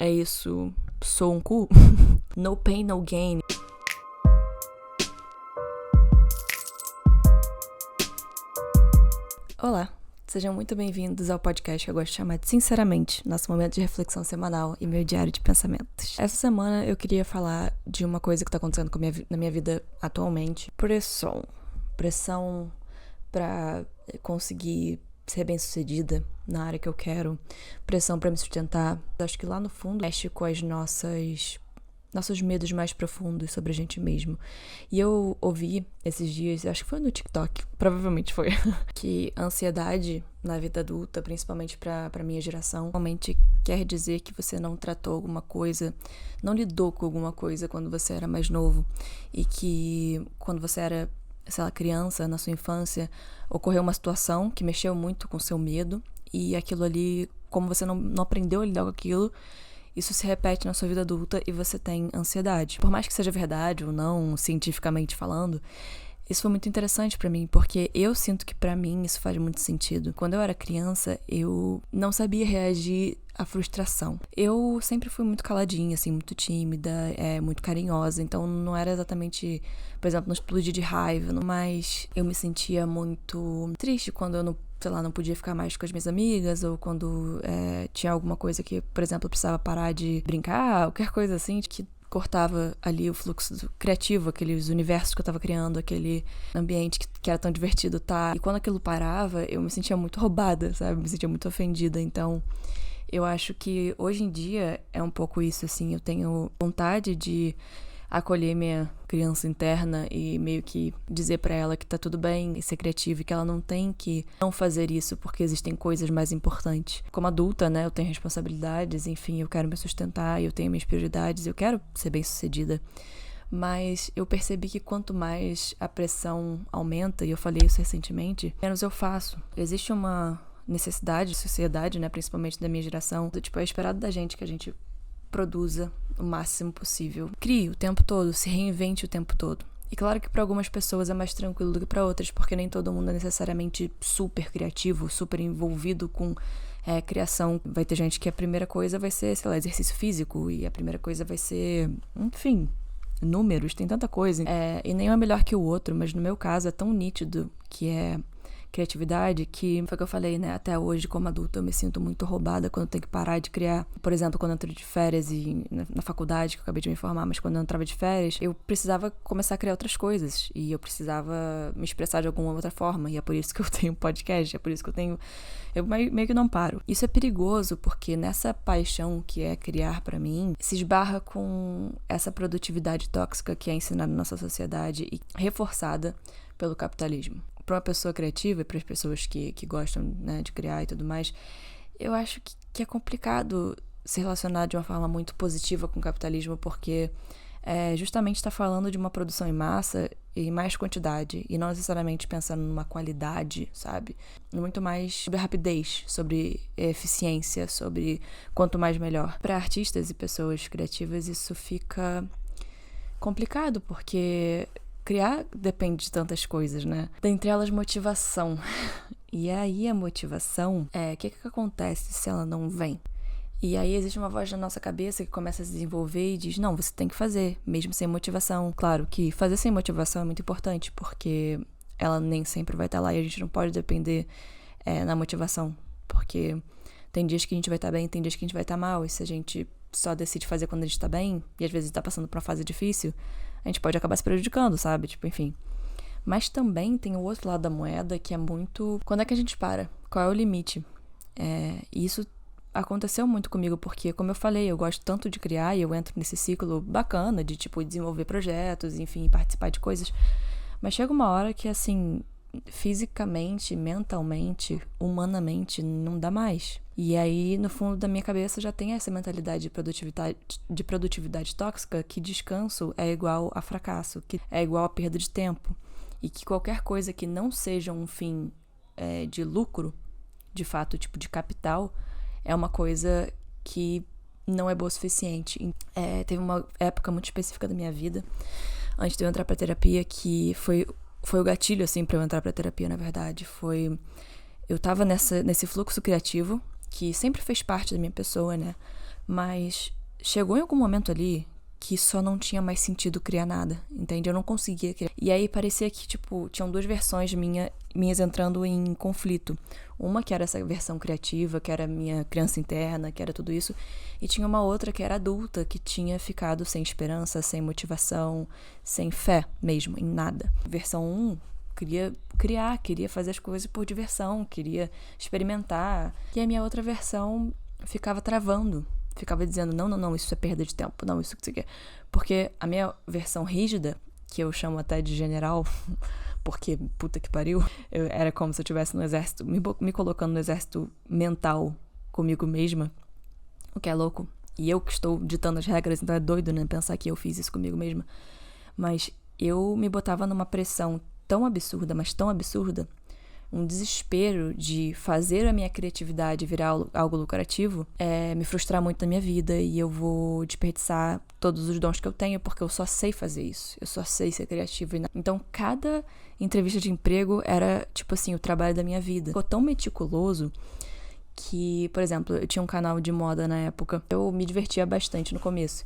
É isso, sou um cu? No pain, no gain. Olá, sejam muito bem-vindos ao podcast que eu gosto de chamar de Sinceramente, nosso momento de reflexão semanal e meu diário de pensamentos. Essa semana eu queria falar de uma coisa que tá acontecendo na minha vida atualmente. Pressão pra conseguir ser bem-sucedida na área que eu quero, pressão pra me sustentar. Acho que lá no fundo mexe com as nossos medos mais profundos sobre a gente mesmo. E eu ouvi esses dias, acho que foi no TikTok, provavelmente foi, que a ansiedade na vida adulta, principalmente pra minha geração, realmente quer dizer que você não tratou alguma coisa, não lidou com alguma coisa quando você era mais novo, e que quando você era, sei lá, criança, na sua infância, ocorreu uma situação que mexeu muito com o seu medo, e aquilo ali, como você não aprendeu a lidar com aquilo, isso se repete na sua vida adulta e você tem ansiedade. Por mais que seja verdade ou não, cientificamente falando, isso foi muito interessante pra mim, porque eu sinto que pra mim isso faz muito sentido. Quando eu era criança, eu não sabia reagir à frustração. Eu sempre fui muito caladinha, assim, muito tímida, muito carinhosa, então não era exatamente, por exemplo, não explodir de raiva, mas eu me sentia muito triste quando eu não podia ficar mais com as minhas amigas, ou quando tinha alguma coisa que, por exemplo, eu precisava parar de brincar, qualquer coisa assim, que cortava ali o fluxo criativo, aqueles universos que eu tava criando, aquele ambiente que era tão divertido, tá? E quando aquilo parava, eu me sentia muito roubada, sabe? Me sentia muito ofendida. Então, eu acho que hoje em dia é um pouco isso, assim. Eu tenho vontade de acolher minha criança interna e meio que dizer pra ela que tá tudo bem e ser criativa e que ela não tem que não fazer isso porque existem coisas mais importantes. Como adulta, né, eu tenho responsabilidades, enfim, eu quero me sustentar, eu tenho minhas prioridades, eu quero ser bem-sucedida. Mas eu percebi que quanto mais a pressão aumenta, e eu falei isso recentemente, menos eu faço. Existe uma necessidade de sociedade, né, principalmente da minha geração, é esperado da gente que a gente produza o máximo possível. Crie o tempo todo, se reinvente o tempo todo. E claro que para algumas pessoas é mais tranquilo do que para outras, porque nem todo mundo é necessariamente super criativo, super envolvido com criação. Vai ter gente que a primeira coisa vai ser, sei lá, exercício físico, e a primeira coisa vai ser, enfim, números, tem tanta coisa. E nenhum é melhor que o outro, mas no meu caso é tão nítido que é criatividade, que foi o que eu falei, né? Até hoje, como adulta, eu me sinto muito roubada quando eu tenho que parar de criar. Por exemplo, quando eu entro de férias e na faculdade, que eu acabei de me formar, mas quando eu entrava de férias, eu precisava começar a criar outras coisas. E eu precisava me expressar de alguma outra forma. E é por isso que eu tenho podcast, é por isso que eu meio que não paro. Isso é perigoso, porque nessa paixão que é criar pra mim, se esbarra com essa produtividade tóxica que é ensinada na nossa sociedade e reforçada pelo capitalismo. Para uma pessoa criativa e para as pessoas que gostam, né, de criar e tudo mais, eu acho que é complicado se relacionar de uma forma muito positiva com o capitalismo, porque justamente está falando de uma produção em massa e em mais quantidade, e não necessariamente pensando numa qualidade, sabe? Muito mais sobre rapidez, sobre eficiência, sobre quanto mais melhor. Para artistas e pessoas criativas isso fica complicado, porque criar depende de tantas coisas, né? Dentre elas, motivação. E aí a motivação, o que acontece se ela não vem? E aí existe uma voz na nossa cabeça que começa a se desenvolver e diz, não, você tem que fazer, mesmo sem motivação. Claro que fazer sem motivação é muito importante, porque ela nem sempre vai estar lá e a gente não pode depender na motivação. Porque tem dias que a gente vai estar bem, tem dias que a gente vai estar mal, e se a gente só decide fazer quando a gente tá bem, e às vezes tá passando por uma fase difícil, a gente pode acabar se prejudicando, sabe? Enfim. Mas também tem o outro lado da moeda, que é muito... Quando é que a gente para? Qual é o limite? E isso aconteceu muito comigo, porque, como eu falei, eu gosto tanto de criar e eu entro nesse ciclo bacana de, desenvolver projetos, enfim, participar de coisas. Mas chega uma hora que, assim, fisicamente, mentalmente, humanamente, não dá mais. E aí, no fundo da minha cabeça, já tem essa mentalidade de produtividade tóxica, que descanso é igual a fracasso, que é igual a perda de tempo. E que qualquer coisa que não seja um fim de lucro, de fato, de capital, é uma coisa que não é boa o suficiente. Teve uma época muito específica da minha vida, antes de eu entrar pra terapia, que foi o gatilho, assim, pra eu entrar pra terapia, na verdade. Eu tava nesse fluxo criativo, que sempre fez parte da minha pessoa, né? Mas chegou em algum momento ali que só não tinha mais sentido criar nada, entende? Eu não conseguia criar. E aí parecia que, tipo, tinham duas versões minhas entrando em conflito. Uma que era essa versão criativa, que era minha criança interna, que era tudo isso. E tinha uma outra que era adulta, que tinha ficado sem esperança, sem motivação, sem fé mesmo, em nada. Versão 1, queria criar, queria fazer as coisas por diversão, queria experimentar. E a minha outra versão ficava travando. Ficava dizendo, não, isso é perda de tempo, não, isso que você quer. Porque a minha versão rígida, que eu chamo até de general, porque, puta que pariu, era como se eu estivesse no exército, me colocando no exército mental comigo mesma, o que é louco. E eu que estou ditando as regras, então é doido, né, pensar que eu fiz isso comigo mesma. Mas eu me botava numa pressão tão absurda, mas tão absurda, um desespero de fazer a minha criatividade virar algo lucrativo, me frustrar muito na minha vida e eu vou desperdiçar todos os dons que eu tenho porque eu só sei fazer isso, eu só sei ser criativa. Então, cada entrevista de emprego era, tipo assim, o trabalho da minha vida. Ficou tão meticuloso que, por exemplo, eu tinha um canal de moda na época, eu me divertia bastante no começo.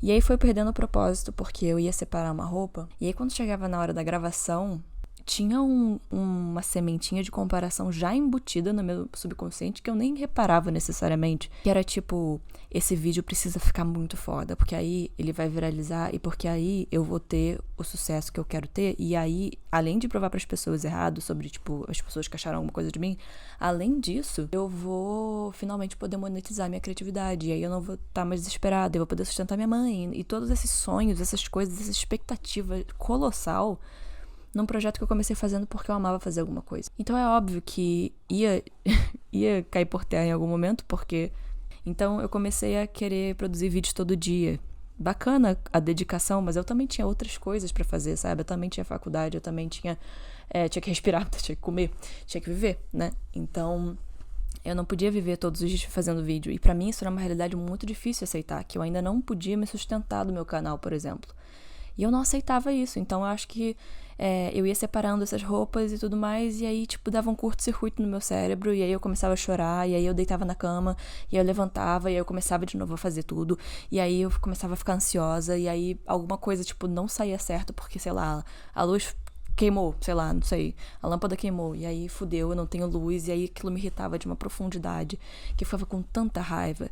E aí foi perdendo o propósito, porque eu ia separar uma roupa, e aí quando chegava na hora da gravação, tinha uma sementinha de comparação já embutida no meu subconsciente que eu nem reparava necessariamente. Que era tipo, esse vídeo precisa ficar muito foda, porque aí ele vai viralizar e porque aí eu vou ter o sucesso que eu quero ter. E aí, além de provar para as pessoas errado sobre, tipo, as pessoas que acharam alguma coisa de mim, além disso, eu vou finalmente poder monetizar minha criatividade. E aí eu não vou estar mais desesperada, eu vou poder sustentar minha mãe. E todos esses sonhos, essas coisas, essa expectativa colossal num projeto que eu comecei fazendo porque eu amava fazer alguma coisa. Então é óbvio que ia cair por terra em algum momento, porque... Então eu comecei a querer produzir vídeos todo dia. Bacana a dedicação, mas eu também tinha outras coisas pra fazer, sabe? Eu também tinha faculdade, eu também tinha que respirar, tinha que comer, tinha que viver, né? Então eu não podia viver todos os dias fazendo vídeo. E pra mim isso era uma realidade muito difícil de aceitar, que eu ainda não podia me sustentar do meu canal, por exemplo. E eu não aceitava isso, então eu acho que eu ia separando essas roupas e tudo mais, e aí, tipo, dava um curto-circuito no meu cérebro, e aí eu começava a chorar, e aí eu deitava na cama, e aí eu levantava, e aí eu começava de novo a fazer tudo, e aí eu começava a ficar ansiosa, e aí alguma coisa, tipo, não saía certo, porque, sei lá, a luz queimou, sei lá, não sei, a lâmpada queimou, e aí fudeu, eu não tenho luz, e aí aquilo me irritava de uma profundidade, que eu ficava com tanta raiva,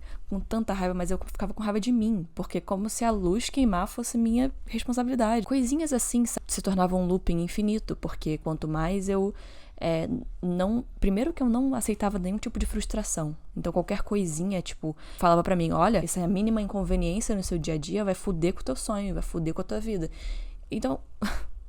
mas eu ficava com raiva de mim, porque como se a luz queimar fosse minha responsabilidade. Coisinhas assim se tornavam um looping infinito, porque quanto mais eu primeiro que eu não aceitava nenhum tipo de frustração, então qualquer coisinha, tipo, falava pra mim, olha, essa é a mínima inconveniência no seu dia a dia, vai fuder com o teu sonho, vai fuder com a tua vida. Então...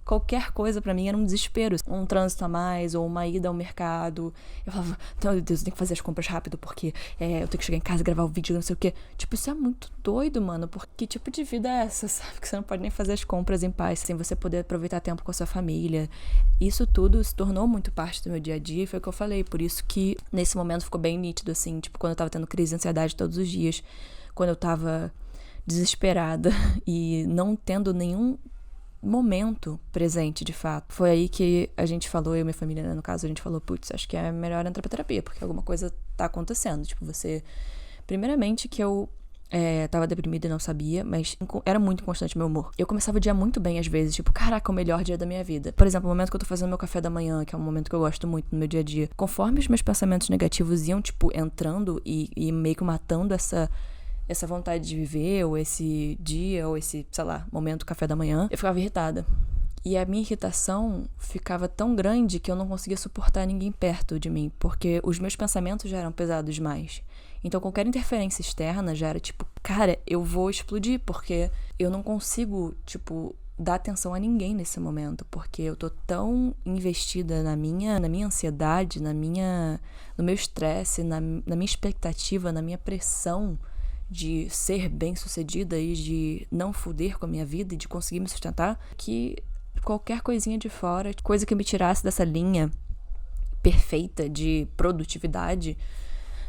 Qualquer coisa pra mim era um desespero. Um trânsito a mais, ou uma ida ao mercado. Eu falava, meu Deus, eu tenho que fazer as compras rápido, porque eu tenho que chegar em casa e gravar o vídeo, não sei o quê. Tipo, isso é muito doido, mano. Porque que tipo de vida é essa, sabe? Que você não pode nem fazer as compras em paz, sem você poder aproveitar tempo com a sua família. Isso tudo se tornou muito parte do meu dia a dia, e foi o que eu falei. Por isso que, nesse momento, ficou bem nítido, assim. Tipo, quando eu tava tendo crise de ansiedade todos os dias. Quando eu tava desesperada e não tendo nenhum momento presente, de fato. Foi aí que a gente falou, eu e minha família, né, no caso, a gente falou, putz, acho que é melhor entrar pra terapia, porque alguma coisa tá acontecendo. Tipo, primeiramente que eu tava deprimida e não sabia, mas era muito constante meu humor. Eu começava o dia muito bem, às vezes, tipo, caraca, o melhor dia da minha vida. Por exemplo, o momento que eu tô fazendo meu café da manhã, que é um momento que eu gosto muito no meu dia a dia. Conforme os meus pensamentos negativos iam, tipo, entrando e meio que matando essa vontade de viver, ou esse dia, ou esse, sei lá, momento café da manhã, eu ficava irritada. E a minha irritação ficava tão grande que eu não conseguia suportar ninguém perto de mim, porque os meus pensamentos já eram pesados demais. Então qualquer interferência externa já era tipo, cara, eu vou explodir, porque eu não consigo, tipo, dar atenção a ninguém nesse momento, porque eu tô tão investida na minha ansiedade, no meu estresse, na minha expectativa, na minha pressão de ser bem-sucedida e de não fuder com a minha vida e de conseguir me sustentar, que qualquer coisinha de fora, coisa que me tirasse dessa linha perfeita de produtividade,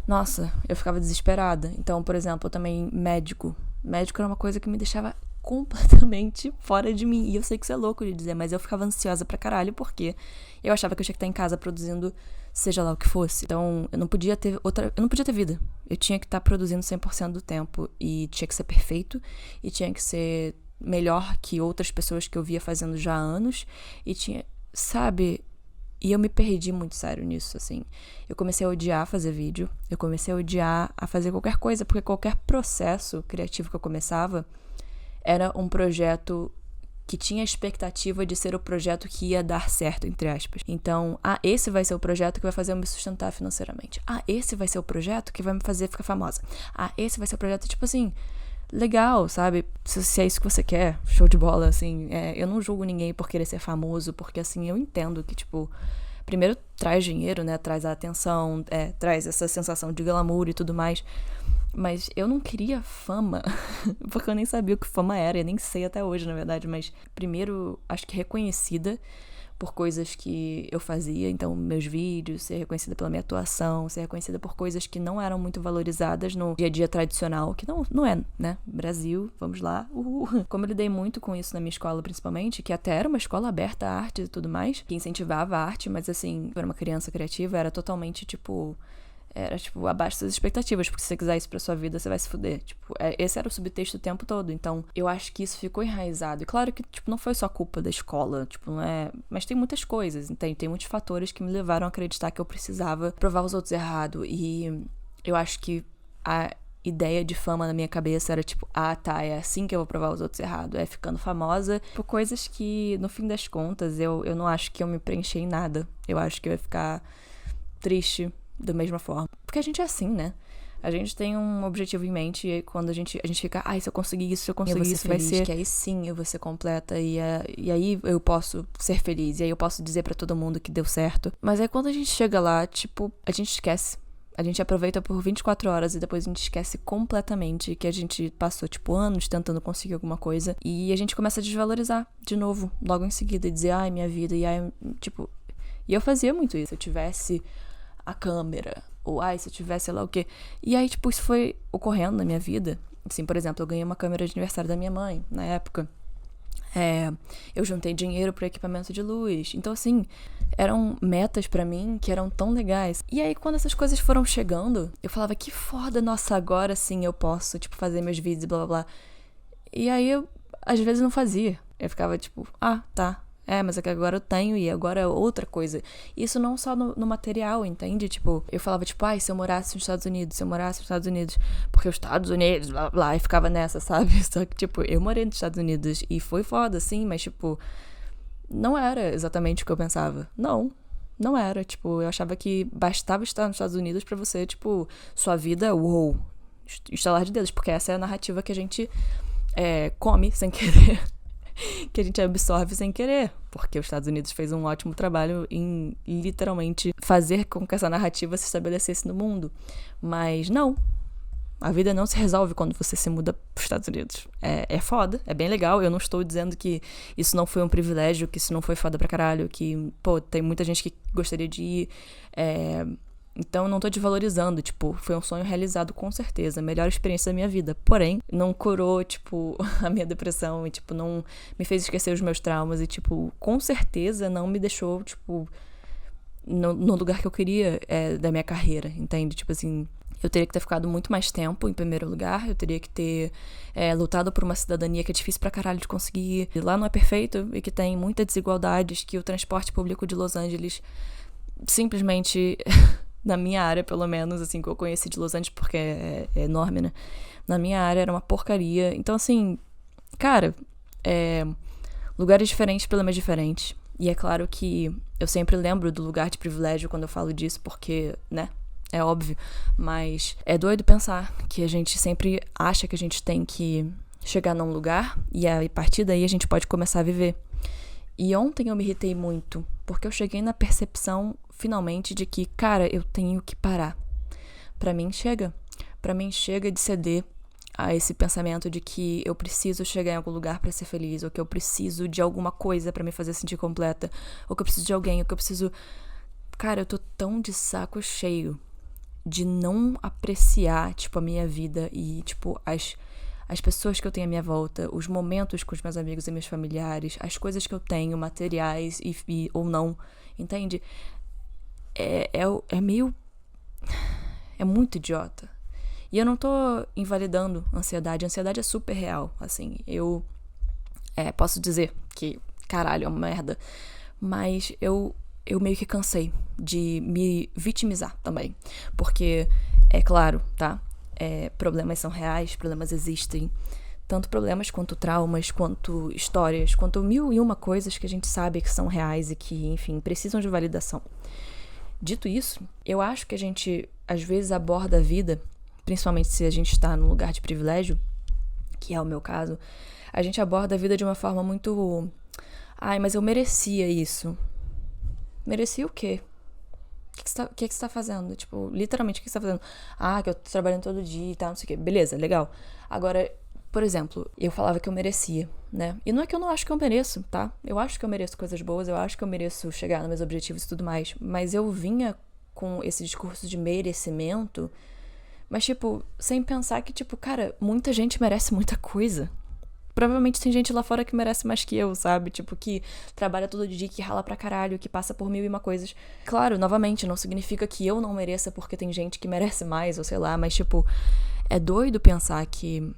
nossa, eu ficava desesperada. Então, por exemplo, eu também médico era uma coisa que me deixava completamente fora de mim. E eu sei que isso é louco de dizer, mas eu ficava ansiosa pra caralho, porque eu achava que eu tinha que estar em casa produzindo seja lá o que fosse. Então, eu não podia ter vida. Eu tinha que estar produzindo 100% do tempo. E tinha que ser perfeito. E tinha que ser melhor que outras pessoas que eu via fazendo já há anos. E tinha, sabe... E eu me perdi muito sério nisso, assim. Eu comecei a odiar fazer vídeo. Eu comecei a odiar a fazer qualquer coisa, porque qualquer processo criativo que eu começava era um projeto que tinha a expectativa de ser o projeto que ia dar certo, entre aspas. Então, esse vai ser o projeto que vai fazer eu me sustentar financeiramente. Esse vai ser o projeto que vai me fazer ficar famosa. Esse vai ser o projeto, tipo assim... legal, sabe? Se é isso que você quer, show de bola, assim. Eu não julgo ninguém por querer ser famoso, porque, assim, eu entendo que, tipo... primeiro, traz dinheiro, né? Traz a atenção, traz essa sensação de glamour e tudo mais. Mas eu não queria fama, porque eu nem sabia o que fama era, eu nem sei até hoje, na verdade. Mas, primeiro, acho que reconhecida por coisas que eu fazia, então meus vídeos, ser reconhecida pela minha atuação, ser reconhecida por coisas que não eram muito valorizadas no dia a dia tradicional, que não é, né? Brasil, vamos lá, Como eu lidei muito com isso na minha escola, principalmente, que até era uma escola aberta à arte e tudo mais, que incentivava a arte, mas assim, eu era uma criança criativa, era totalmente, era, abaixo das expectativas, porque se você quiser isso pra sua vida, você vai se fuder. Esse era o subtexto o tempo todo. Então, eu acho que isso ficou enraizado. E claro que, não foi só culpa da escola, não é... Mas tem muitas coisas, entende? Tem muitos fatores que me levaram a acreditar que eu precisava provar os outros errado. E eu acho que a ideia de fama na minha cabeça era é assim que eu vou provar os outros errado. É ficando famosa por coisas que, no fim das contas, eu não acho que eu me preenchi em nada. Eu acho que eu ia ficar triste da mesma forma. Porque a gente é assim, né? A gente tem um objetivo em mente e aí quando a gente fica, se eu conseguir isso, se eu conseguir isso, vai ser que aí sim eu vou ser completa e aí eu posso ser feliz e aí eu posso dizer pra todo mundo que deu certo. Mas aí quando a gente chega lá, a gente esquece. A gente aproveita por 24 horas e depois a gente esquece completamente que a gente passou, anos tentando conseguir alguma coisa e a gente começa a desvalorizar de novo, logo em seguida, e dizer, minha vida, e eu fazia muito isso. Se eu tivesse a câmera, ou se eu tivesse sei lá o quê. E aí, isso foi ocorrendo na minha vida. Assim, por exemplo, eu ganhei uma câmera de aniversário da minha mãe, na época. Eu juntei dinheiro para equipamento de luz. Então, assim, eram metas pra mim que eram tão legais. E aí, quando essas coisas foram chegando, eu falava, que foda, nossa, agora sim eu posso, fazer meus vídeos e blá blá blá. E aí, eu, às vezes, não fazia. Eu ficava, tá. Mas é que agora eu tenho e agora é outra coisa. Isso não só no material, entende? Eu falava, se eu morasse nos Estados Unidos, porque os Estados Unidos, blá, blá, e ficava nessa, sabe? Só que, eu morei nos Estados Unidos e foi foda, sim, mas, não era exatamente o que eu pensava. Não era, eu achava que bastava estar nos Estados Unidos pra você, sua vida, estalar de dedos, porque essa é a narrativa que a gente come sem querer. Que a gente absorve sem querer, porque os Estados Unidos fez um ótimo trabalho em literalmente fazer com que essa narrativa se estabelecesse no mundo. Mas não, a vida não se resolve quando você se muda para os Estados Unidos. É foda, é bem legal, eu não estou dizendo que isso não foi um privilégio, que isso não foi foda pra caralho, que, tem muita gente que gostaria de ir, então, não tô desvalorizando, foi um sonho realizado com certeza, a melhor experiência da minha vida. Porém, não curou, a minha depressão e, não me fez esquecer os meus traumas e, com certeza não me deixou, no lugar que eu queria da minha carreira, entende? Eu teria que ter ficado muito mais tempo em primeiro lugar, eu teria que ter lutado por uma cidadania que é difícil pra caralho de conseguir. E lá não é perfeito e que tem muitas desigualdades, que o transporte público de Los Angeles simplesmente... Na minha área, pelo menos, assim, que eu conheci de Los Angeles, porque é enorme, né? Na minha área era uma porcaria. Então, assim, cara, lugares diferentes, problemas diferentes. E é claro que eu sempre lembro do lugar de privilégio quando eu falo disso, porque, né? É óbvio. Mas é doido pensar que a gente sempre acha que a gente tem que chegar num lugar e a partir daí a gente pode começar a viver. E ontem eu me irritei muito, porque eu cheguei na percepção, finalmente, de que, cara, eu tenho que parar. Pra mim chega de ceder a esse pensamento de que eu preciso chegar em algum lugar pra ser feliz, ou que eu preciso de alguma coisa pra me fazer sentir completa, ou que eu preciso de alguém, ou que eu preciso... Cara, eu tô tão de saco cheio de não apreciar, a minha vida e, as pessoas que eu tenho à minha volta, os momentos com os meus amigos e meus familiares, as coisas que eu tenho, materiais ou não, entende? É meio... É muito idiota. E eu não tô invalidando ansiedade. A ansiedade é super real, assim. Eu posso dizer que, caralho, é uma merda. Mas eu meio que cansei de me vitimizar também. Porque, é claro, tá? Problemas são reais, problemas existem. Tanto problemas quanto traumas, quanto histórias, quanto 1001 coisas que a gente sabe que são reais e que, enfim, precisam de validação. Dito isso, eu acho que a gente, às vezes, aborda a vida, principalmente se a gente está num lugar de privilégio, que é o meu caso, a gente aborda a vida de uma forma muito... Ai, mas eu merecia isso. Merecia o quê? O que você tá fazendo? Tipo, literalmente, o que você tá fazendo? Ah, que eu tô trabalhando todo dia e tal, não sei o quê. Beleza, legal. Agora, por exemplo, eu falava que eu merecia, né? E não é que eu não acho que eu mereço, tá? Eu acho que eu mereço coisas boas, eu acho que eu mereço chegar nos meus objetivos e tudo mais. Mas eu vinha com esse discurso de merecimento, mas, tipo, sem pensar que, tipo, cara, muita gente merece muita coisa. Provavelmente tem gente lá fora que merece mais que eu, sabe? Tipo, que trabalha todo dia, que rala pra caralho, que passa por 1001 coisas. Claro, novamente, não significa que eu não mereça porque tem gente que merece mais, ou sei lá, mas, tipo, é doido pensar que...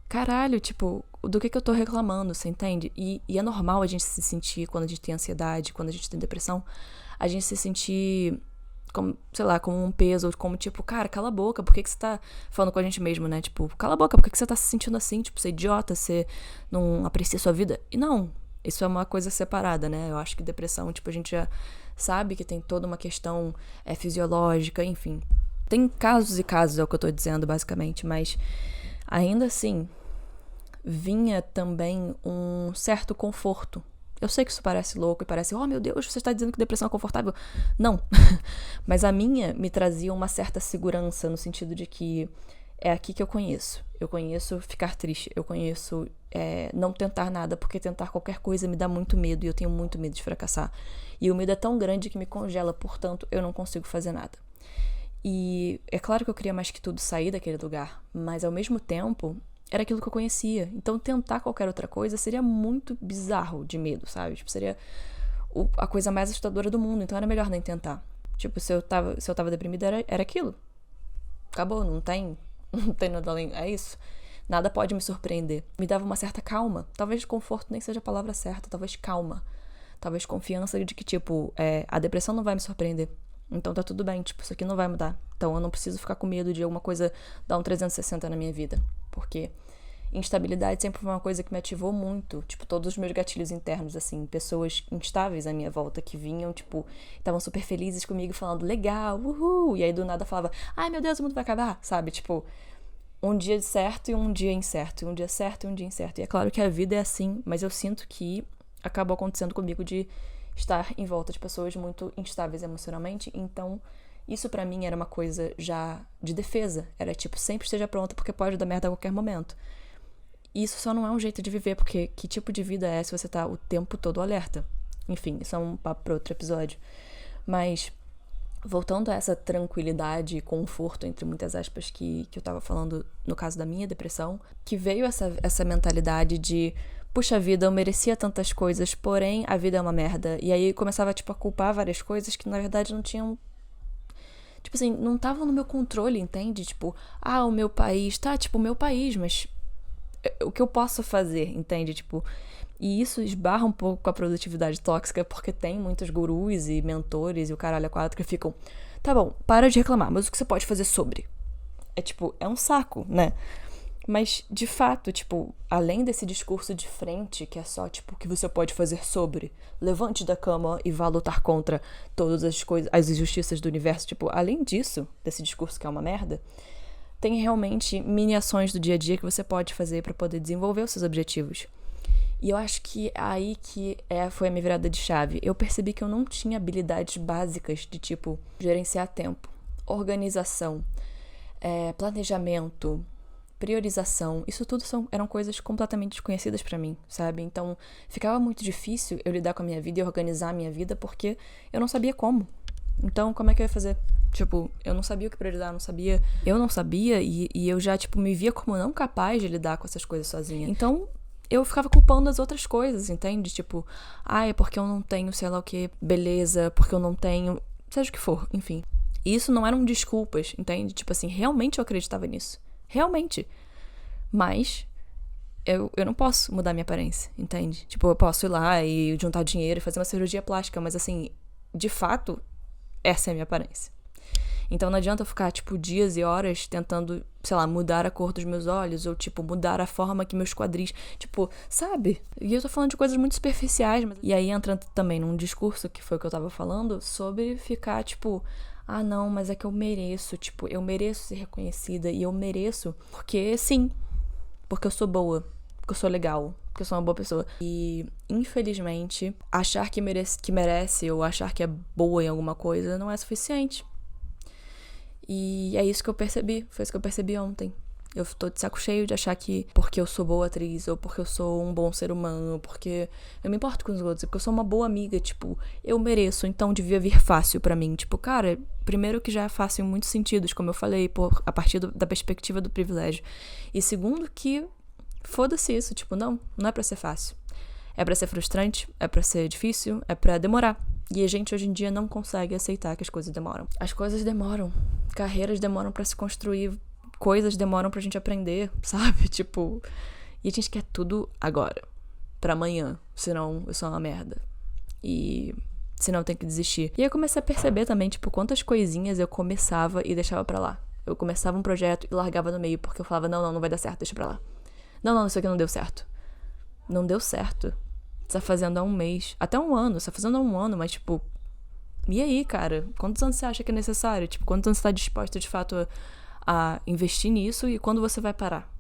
Caralho, tipo, do que eu tô reclamando, você entende? E é normal a gente se sentir, quando a gente tem ansiedade, quando a gente tem depressão, a gente se sentir... como, sei lá, como um peso, como tipo, cara, cala a boca, por que você tá falando com a gente mesmo, né? Tipo, cala a boca, por que você tá se sentindo assim? Tipo, você é idiota, você não aprecia a sua vida? E não, isso é uma coisa separada, né? Eu acho que depressão, tipo, a gente já sabe que tem toda uma questão fisiológica, enfim. Tem casos e casos, é o que eu tô dizendo, basicamente, mas ainda assim, vinha também um certo conforto. Eu sei que isso parece louco e parece, oh meu Deus, você está dizendo que depressão é confortável. Não, mas a minha me trazia uma certa segurança no sentido de que é aqui que eu conheço. Eu conheço ficar triste, eu conheço não tentar nada, porque tentar qualquer coisa me dá muito medo e eu tenho muito medo de fracassar. E o medo é tão grande que me congela, portanto, eu não consigo fazer nada. E é claro que eu queria mais que tudo sair daquele lugar, mas ao mesmo tempo... era aquilo que eu conhecia. Então, tentar qualquer outra coisa seria muito bizarro de medo, sabe? Tipo, seria a coisa mais assustadora do mundo. Então, era melhor nem tentar. Tipo, se eu tava deprimida, era aquilo. Acabou, não tem nada além. É isso. Nada pode me surpreender. Me dava uma certa calma. Talvez conforto nem seja a palavra certa. Talvez calma. Talvez confiança de que, tipo, a depressão não vai me surpreender. Então, tá tudo bem. Tipo, isso aqui não vai mudar. Então, eu não preciso ficar com medo de alguma coisa dar um 360 na minha vida. Porque instabilidade sempre foi uma coisa que me ativou muito. Tipo, todos os meus gatilhos internos, assim, pessoas instáveis à minha volta que vinham, tipo, estavam super felizes comigo, falando, legal, uhul. E aí do nada falava, ai meu Deus, o mundo vai acabar, sabe? Tipo, um dia certo e um dia incerto, um dia certo e um dia incerto. E é claro que a vida é assim, mas eu sinto que acabou acontecendo comigo de estar em volta de pessoas muito instáveis emocionalmente, então... Isso pra mim era uma coisa já de defesa. Era tipo, sempre esteja pronta porque pode dar merda a qualquer momento. E isso só não é um jeito de viver, porque que tipo de vida é se você tá o tempo todo alerta? Enfim, isso é um papo pra outro episódio. Mas, voltando a essa tranquilidade e conforto, entre muitas aspas, que eu tava falando no caso da minha depressão, que veio essa mentalidade de... puxa vida, eu merecia tantas coisas, porém a vida é uma merda. E aí começava, tipo, a culpar várias coisas que na verdade não tinham... Tipo assim, não estavam no meu controle, entende? Tipo, o meu país, tá, tipo, o meu país, mas o que eu posso fazer, entende? Tipo, e isso esbarra um pouco com a produtividade tóxica, porque tem muitos gurus e mentores e o caralho a quatro que ficam, tá bom, para de reclamar, mas o que você pode fazer sobre? É tipo, é um saco, né? Mas, de fato, tipo, além desse discurso de frente, que é só, tipo, o que você pode fazer sobre, levante da cama e vá lutar contra todas as coisas, as injustiças do universo, tipo, além disso, desse discurso que é uma merda, tem realmente mini ações do dia a dia que você pode fazer pra poder desenvolver os seus objetivos. E eu acho que aí que foi a minha virada de chave. Eu percebi que eu não tinha habilidades básicas de, tipo, gerenciar tempo, organização, planejamento, priorização, isso tudo eram coisas completamente desconhecidas pra mim, sabe? Então, ficava muito difícil eu lidar com a minha vida e organizar a minha vida porque eu não sabia como. Então, como é que eu ia fazer? Tipo, eu não sabia o que priorizar, eu não sabia e eu já, tipo, me via como não capaz de lidar com essas coisas sozinha. Então, eu ficava culpando as outras coisas, entende? Tipo, é porque eu não tenho sei lá o que, beleza, porque eu não tenho, seja o que for, enfim. E isso não eram desculpas, entende? Tipo assim, realmente eu acreditava nisso. Realmente. Mas eu não posso mudar minha aparência, entende? Tipo, eu posso ir lá e juntar dinheiro e fazer uma cirurgia plástica, mas assim, de fato, essa é a minha aparência. Então não adianta eu ficar, tipo, dias e horas tentando, sei lá, mudar a cor dos meus olhos ou, tipo, mudar a forma que meus quadris, tipo, sabe? E eu tô falando de coisas muito superficiais, mas... E aí entra também num discurso, que foi o que eu tava falando, sobre ficar, tipo, não, mas é que eu mereço, tipo, eu mereço ser reconhecida e eu mereço porque, sim, porque eu sou boa, porque eu sou legal, porque eu sou uma boa pessoa. E, infelizmente, achar que merece ou achar que é boa em alguma coisa não é suficiente. E é isso que eu percebi, foi isso que eu percebi ontem. Eu tô de saco cheio de achar que porque eu sou boa atriz, ou porque eu sou um bom ser humano, ou porque eu me importo com os outros, porque eu sou uma boa amiga, tipo, eu mereço, então devia vir fácil pra mim. Tipo, cara, primeiro que já é fácil em muitos sentidos, como eu falei, a partir da perspectiva do privilégio. E segundo que, foda-se isso, tipo, não é pra ser fácil. É pra ser frustrante, é pra ser difícil, é pra demorar. E a gente hoje em dia não consegue aceitar que as coisas demoram. As coisas demoram. Carreiras demoram pra se construir. Coisas demoram pra gente aprender, sabe? Tipo... E a gente quer tudo agora. Pra amanhã. Senão eu sou uma merda. E... senão eu tenho que desistir. E eu comecei a perceber também, tipo, quantas coisinhas eu começava e deixava pra lá. Eu começava um projeto e largava no meio. Porque eu falava, não vai dar certo, deixa pra lá. Não, isso aqui não deu certo. Não deu certo. Você tá fazendo há um mês. Até um ano. Você tá fazendo há um ano, mas tipo... E aí, cara? Quantos anos você acha que é necessário? Tipo, quantos anos você tá disposto, de fato, a investir nisso e quando você vai parar?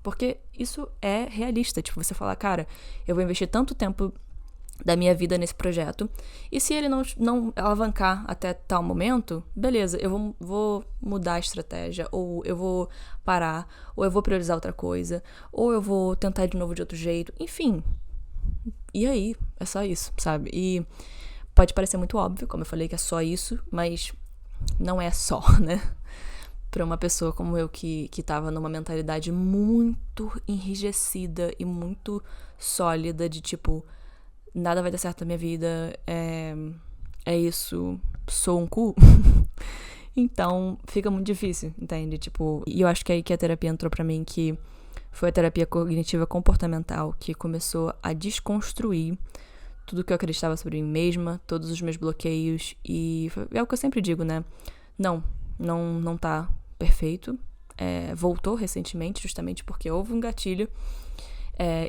Porque isso é realista. Tipo, você falar, cara, eu vou investir tanto tempo da minha vida nesse projeto e se ele não alavancar até tal momento, beleza, eu vou mudar a estratégia, ou eu vou parar, ou eu vou priorizar outra coisa, ou eu vou tentar de novo de outro jeito. Enfim... E aí, é só isso, sabe? E pode parecer muito óbvio, como eu falei, que é só isso, mas não é só, né? Pra uma pessoa como eu que tava numa mentalidade muito enrijecida e muito sólida de tipo, nada vai dar certo na minha vida, é isso, sou um cu. Então, fica muito difícil, entende? Tipo, e eu acho que é aí que a terapia entrou pra mim, que foi a terapia cognitiva comportamental que começou a desconstruir tudo que eu acreditava sobre mim mesma, todos os meus bloqueios. E é o que eu sempre digo, né? Não tá perfeito. Voltou recentemente, justamente porque houve um gatilho.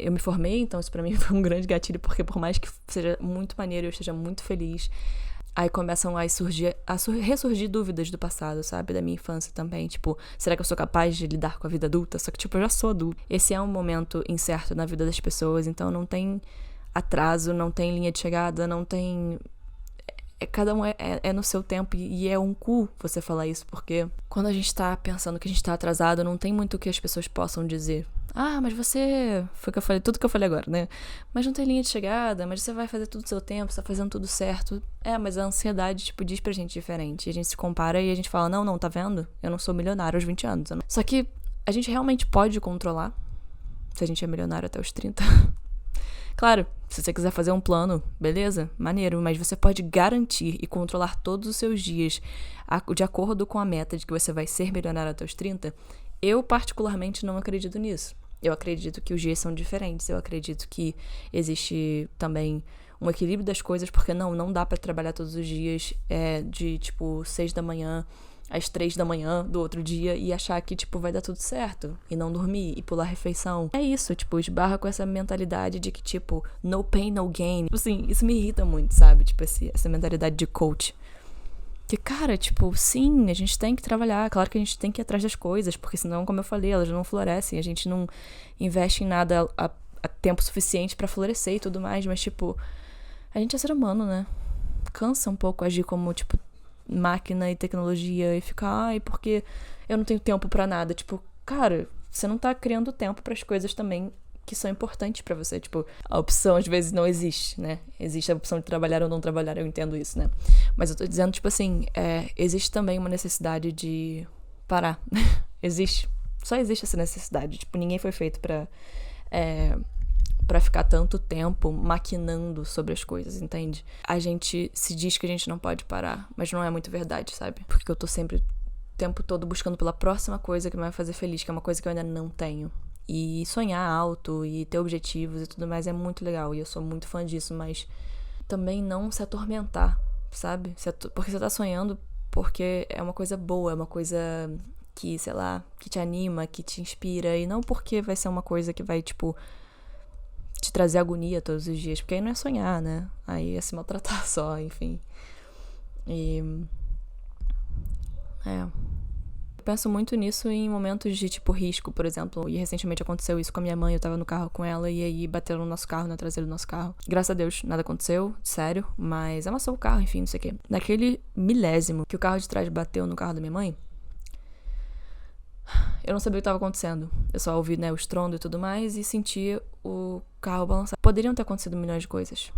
Eu me formei, então isso pra mim foi um grande gatilho, porque por mais que seja muito maneiro, eu esteja muito feliz, aí começam a ressurgir dúvidas do passado, sabe? Da minha infância também. Tipo, será que eu sou capaz de lidar com a vida adulta? Só que, tipo, eu já sou adulta. Esse é um momento incerto na vida das pessoas, então não tem atraso, não tem linha de chegada, não tem... Cada um é no seu tempo e é um cu você falar isso, porque quando a gente tá pensando que a gente tá atrasado, não tem muito o que as pessoas possam dizer. Mas você... Foi o que eu falei, tudo que eu falei agora, né? Mas não tem linha de chegada, mas você vai fazer tudo no seu tempo, você tá fazendo tudo certo. Mas a ansiedade, tipo, diz pra gente diferente. E a gente se compara e a gente fala, não, tá vendo? Eu não sou milionário aos 20 anos. Só que a gente realmente pode controlar se a gente é milionário até os 30. Claro, se você quiser fazer um plano, beleza, maneiro, mas você pode garantir e controlar todos os seus dias de acordo com a meta de que você vai ser milionário até os 30, eu particularmente não acredito nisso. Eu acredito que os dias são diferentes, eu acredito que existe também um equilíbrio das coisas, porque não dá pra trabalhar todos os dias de, tipo, 6 da manhã às 3 da manhã do outro dia e achar que, tipo, vai dar tudo certo e não dormir e pular a refeição. É isso, tipo, esbarra com essa mentalidade de que, tipo, no pain, no gain. Tipo assim, isso me irrita muito, sabe? Tipo, essa mentalidade de coach. Que, cara, tipo, sim, a gente tem que trabalhar, claro que a gente tem que ir atrás das coisas, porque senão, como eu falei, elas não florescem, a gente não investe em nada a tempo suficiente pra florescer e tudo mais, mas, tipo, a gente é ser humano, né? Cansa um pouco agir como, tipo, máquina e tecnologia e ficar, porque eu não tenho tempo pra nada. Tipo, cara, você não tá criando tempo pras coisas também que são importantes pra você. Tipo, a opção às vezes não existe, né? Existe a opção de trabalhar ou não trabalhar, eu entendo isso, né? Mas eu tô dizendo, tipo assim, existe também uma necessidade de parar. Existe. Só existe essa necessidade. Tipo, ninguém foi feito pra ficar tanto tempo maquinando sobre as coisas, entende? A gente se diz que a gente não pode parar, mas não é muito verdade, sabe? Porque eu tô sempre o tempo todo buscando pela próxima coisa que me vai fazer feliz, que é uma coisa que eu ainda não tenho. E sonhar alto e ter objetivos e tudo mais é muito legal, e eu sou muito fã disso, mas também não se atormentar, sabe? Porque você tá sonhando porque é uma coisa boa, é uma coisa que, sei lá, que te anima, que te inspira, e não porque vai ser uma coisa que vai, tipo, te trazer agonia todos os dias, porque aí não é sonhar, né? Aí é se maltratar só, enfim. Eu penso muito nisso em momentos de, tipo, risco, por exemplo. E recentemente aconteceu isso com a minha mãe, eu tava no carro com ela e aí bateram no nosso carro, na traseira do nosso carro. Graças a Deus, nada aconteceu, sério, mas amassou o carro, enfim, não sei o quê. Naquele milésimo que o carro de trás bateu no carro da minha mãe, eu não sabia o que estava acontecendo. Eu só ouvi, né, o estrondo e tudo mais e senti o carro balançar. Poderiam ter acontecido milhões de coisas.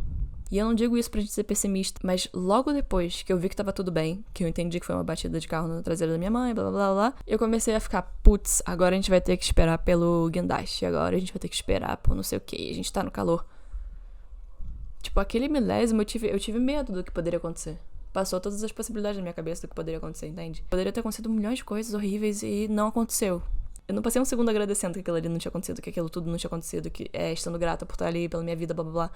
E eu não digo isso pra gente ser pessimista, mas logo depois que eu vi que tava tudo bem, que eu entendi que foi uma batida de carro na traseira da minha mãe, blá blá blá blá, eu comecei a ficar, putz, agora a gente vai ter que esperar pelo guindaste, agora a gente vai ter que esperar por não sei o que, a gente tá no calor. Tipo, aquele milésimo eu tive medo do que poderia acontecer. Passou todas as possibilidades na minha cabeça do que poderia acontecer, entende? Poderia ter acontecido milhões de coisas horríveis e não aconteceu. Eu não passei um segundo agradecendo que aquilo ali não tinha acontecido, que aquilo tudo não tinha acontecido, que estando grata por estar ali, pela minha vida, blá blá blá.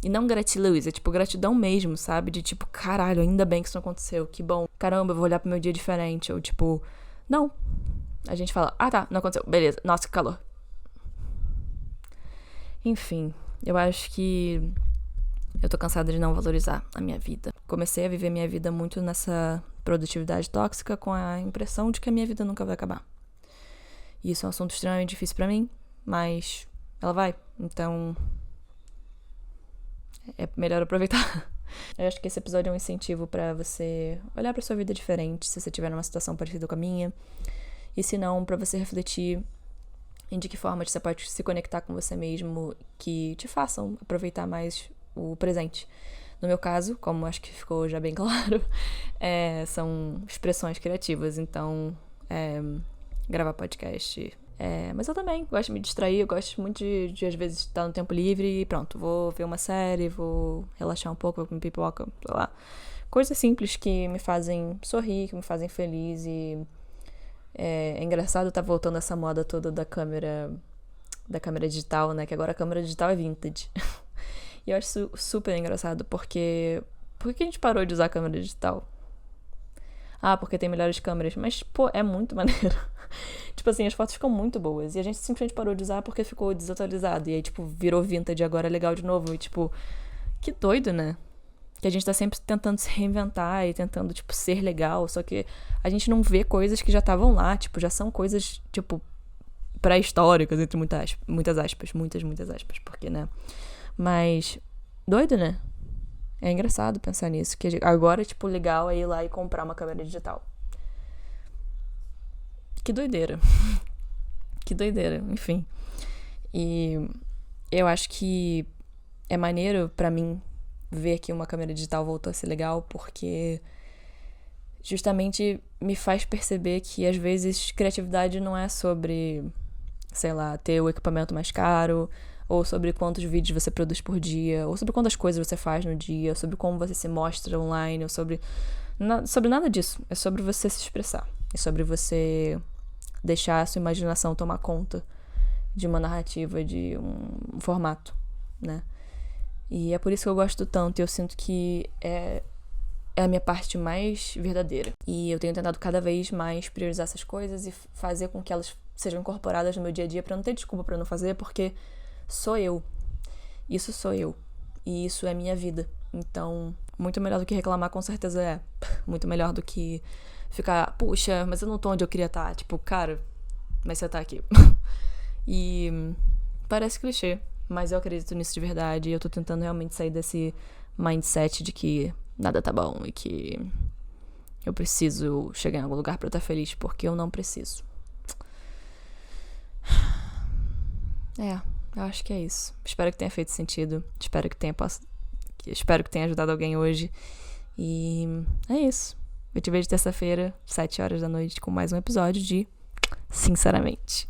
E não gratiluz, é tipo gratidão mesmo, sabe? De tipo, caralho, ainda bem que isso não aconteceu, que bom. Caramba, eu vou olhar pro meu dia diferente. Ou tipo, não. A gente fala, ah tá, não aconteceu, beleza, nossa, que calor. Enfim, eu acho que eu tô cansada de não valorizar a minha vida. Comecei a viver minha vida muito nessa produtividade tóxica com a impressão de que a minha vida nunca vai acabar. E isso é um assunto extremamente difícil pra mim, mas ela vai. Então é melhor aproveitar. Eu acho que esse episódio é um incentivo pra você olhar pra sua vida diferente, se você tiver numa situação parecida com a minha. E se não, pra você refletir em de que forma você pode se conectar com você mesmo, que te façam aproveitar mais o presente. No meu caso, como acho que ficou já bem claro, são expressões criativas, então gravar podcast. Mas eu também gosto de me distrair, eu gosto muito de às vezes estar no tempo livre e pronto, vou ver uma série, vou relaxar um pouco, vou comer pipoca, sei lá. Coisas simples que me fazem sorrir, que me fazem feliz e é engraçado tá voltando essa moda toda da câmera digital, né, que agora a câmera digital é vintage. E eu acho isso super engraçado, porque por que a gente parou de usar a câmera digital? Ah, porque tem melhores câmeras. Mas, pô, é muito maneiro. Tipo assim, as fotos ficam muito boas. E a gente simplesmente parou de usar porque ficou desatualizado. E aí, tipo, virou vintage, agora é legal de novo. E, tipo, que doido, né? Que a gente tá sempre tentando se reinventar e tentando, tipo, ser legal. Só que a gente não vê coisas que já estavam lá. Tipo, já são coisas, tipo, pré-históricas, entre muitas aspas. Muitas aspas. Porque, né? Mas, doido, né? É engraçado pensar nisso. Que agora, tipo, legal é ir lá e comprar uma câmera digital. Que doideira. Que doideira, enfim. E eu acho que é maneiro pra mim ver que uma câmera digital voltou a ser legal, porque justamente me faz perceber que às vezes criatividade não é sobre, sei lá, ter o equipamento mais caro, ou sobre quantos vídeos você produz por dia, ou sobre quantas coisas você faz no dia, ou sobre como você se mostra online, ou sobre nada disso. É sobre você se expressar. É sobre você deixar a sua imaginação tomar conta de uma narrativa, de um formato, né? E é por isso que eu gosto tanto, e eu sinto que é a minha parte mais verdadeira. E eu tenho tentado cada vez mais priorizar essas coisas e fazer com que elas sejam incorporadas no meu dia a dia pra não ter desculpa pra não fazer, porque sou eu. Isso sou eu. E isso é minha vida. Então, muito melhor do que reclamar, com certeza é. Muito melhor do que ficar, puxa, mas eu não tô onde eu queria estar. Tipo, cara, mas você tá aqui. E parece clichê, mas eu acredito nisso de verdade. E eu tô tentando realmente sair desse mindset de que nada tá bom e que eu preciso chegar em algum lugar pra eu estar feliz, porque eu não preciso. eu acho que é isso. Espero que tenha feito sentido. Espero que tenha ajudado alguém hoje. E é isso. Eu te vejo terça-feira, 7 horas da noite, com mais um episódio de Sinceramente.